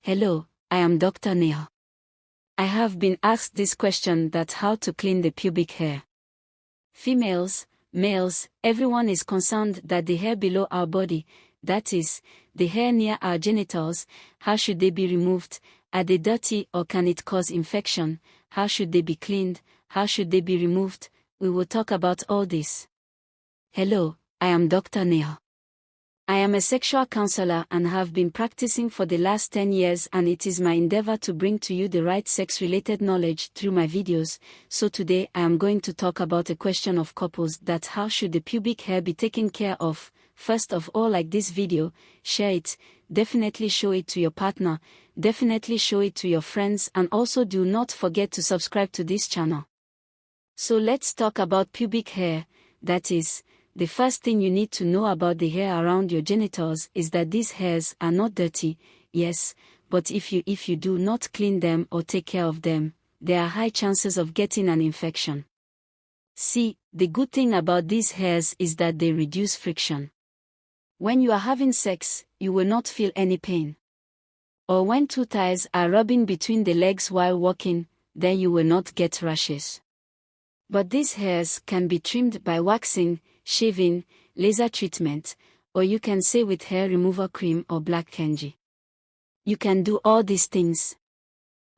Hello, I am Dr. Neha. I have been asked this question that how to clean the pubic hair. Females, males, everyone is concerned that the hair below our body, that is, the hair near our genitals, how should they be removed? Are they dirty or can it cause infection? How should they be cleaned? How should they be removed? We will talk about all this. Hello, I am Dr. Neha. I am a sexual counselor and have been practicing for the last 10 years, and it is my endeavor to bring to you the right sex-related knowledge through my videos. So today I am going to talk about a question of couples, that how should the pubic hair be taken care of. First of all, like this video, share it, definitely show it to your partner, definitely show it to your friends, and also do not forget to subscribe to this channel. So let's talk about pubic hair, that is, the first thing you need to know about the hair around your genitals is that these hairs are not dirty, yes, but if you do not clean them or take care of them, there are high chances of getting an infection. See, the good thing about these hairs is that they reduce friction. When you are having sex, you will not feel any pain. Or when two thighs are rubbing between the legs while walking, then you will not get rashes. But these hairs can be trimmed by waxing, shaving, laser treatment, or you can say with hair removal cream or black kanji. You can do all these things.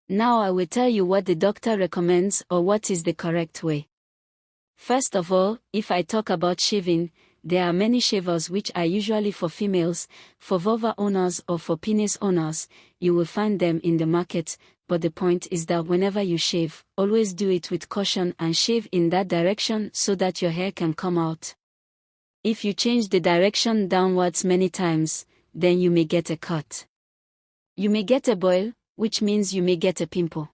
Now I will tell you what the doctor recommends or what is the correct way. First of all, if I talk about shaving, there are many shavers which are usually for females, for vulva owners or for penis owners. You will find them in the market, but the point is that whenever you shave, always do it with caution and shave in that direction so that your hair can come out. If you change the direction downwards many times, then you may get a cut. You may get a boil, which means you may get a pimple.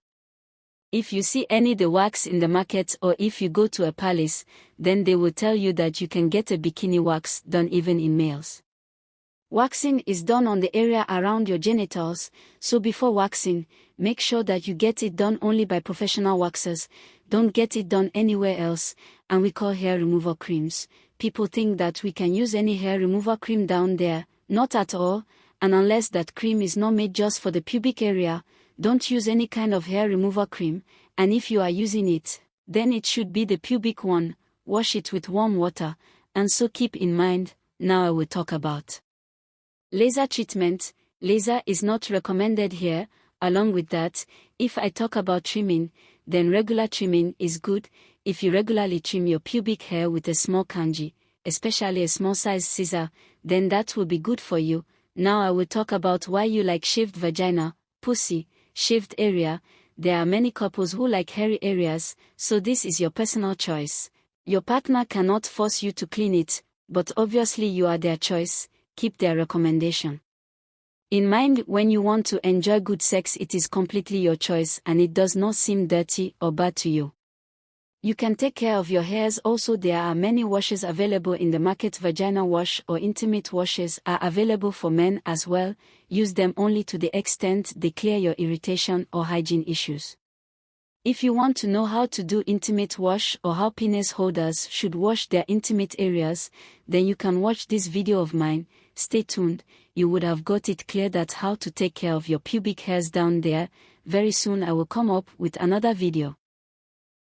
If you see the wax in the market or if you go to a palace, then they will tell you that you can get a bikini wax done even in males. Waxing is done on the area around your genitals, so before waxing, make sure that you get it done only by professional waxers. Don't get it done anywhere else, and we call hair removal creams. People think that we can use any hair removal cream down there, not at all, and unless that cream is not made just for the pubic area, don't use any kind of hair removal cream, and if you are using it, then it should be the pubic one. Wash it with warm water, and so keep in mind, now I will talk about laser treatment. Laser is not recommended here. Along with that, if I talk about trimming, then regular trimming is good. If you regularly trim your pubic hair with a small kanji, especially a small size scissor, then that will be good for you. Now I will talk about why you like shaved vagina, pussy, shaved area. There are many couples who like hairy areas, so this is your personal choice. Your partner cannot force you to clean it, but obviously you are their choice. Keep their recommendation in mind when you want to enjoy good sex. It is completely your choice and it does not seem dirty or bad to you. You can take care of your hairs also. There are many washes available in the market. Vagina wash or intimate washes are available for men as well. Use them only to the extent they clear your irritation or hygiene issues. If you want to know how to do intimate wash or how penis holders should wash their intimate areas, then you can watch this video of mine. Stay tuned, you would have got it clear that how to take care of your pubic hairs down there. Very soon I will come up with another video.